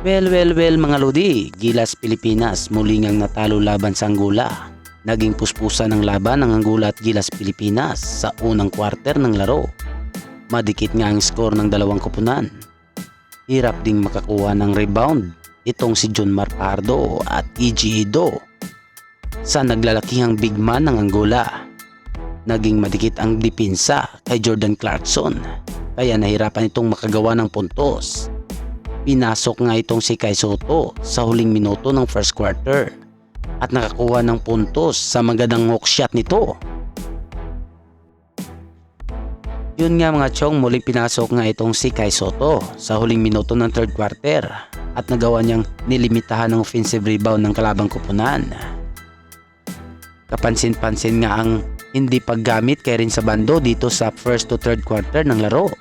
Well mga lodi, Gilas Pilipinas muli ngang natalo laban sa Angola. Naging puspusan ng laban ng Angola at Gilas Pilipinas sa unang quarter ng laro. Madikit nga ang score ng dalawang koponan. Hirap ding makakuha ng rebound itong si Junmar Pardo at EG Edo sa naglalakihang big man ng Angola. Naging madikit ang depensa kay Jordan Clarkson kaya nahirapan itong makagawa ng puntos. Pinasok nga itong si Kai Sotto sa huling minuto ng first quarter at nakakuha ng puntos sa magandang hook shot nito. Yun nga mga chong, muling pinasok nga itong si Kai Sotto sa huling minuto ng third quarter at nagawa niyang nilimitahan ng offensive rebound ng kalabang koponan. Kapansin-pansin nga ang hindi paggamit kay Rinsabando dito sa first to third quarter ng laro.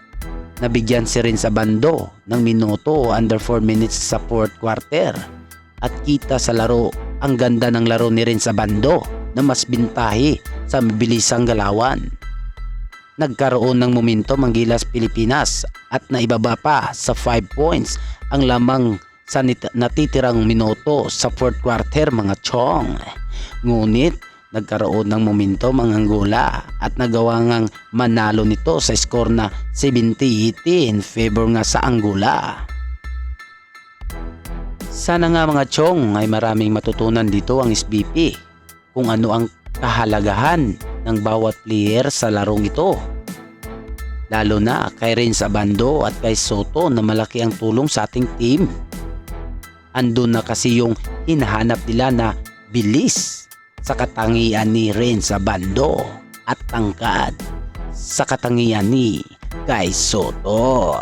Nabigyan si Rinsabando ng minuto o under 4 minutes sa fourth quarter at kita sa laro ang ganda ng laro ni Rinsabando na mas bintahi sa mabilisang galawan. Nagkaroon ng momentum ang Gilas Pilipinas at naibaba pa sa 5 points ang lamang sa natitirang minuto sa fourth quarter mga chong. Ngunit nagkaroon ng momentum ang Angola at nagawa ngang manalo nito sa score na 70-80 in favor nga sa Angola. Sana nga mga chong ay maraming matutunan dito ang SBP kung ano ang kahalagahan ng bawat player sa larong ito. Lalo na kay Rinsabando at kay Sotto na malaki ang tulong sa ating team. Andun na kasi yung hinahanap nila na bilis sa katangian ni Rinsabando at tangkad sa katangian ni Kai Sotto.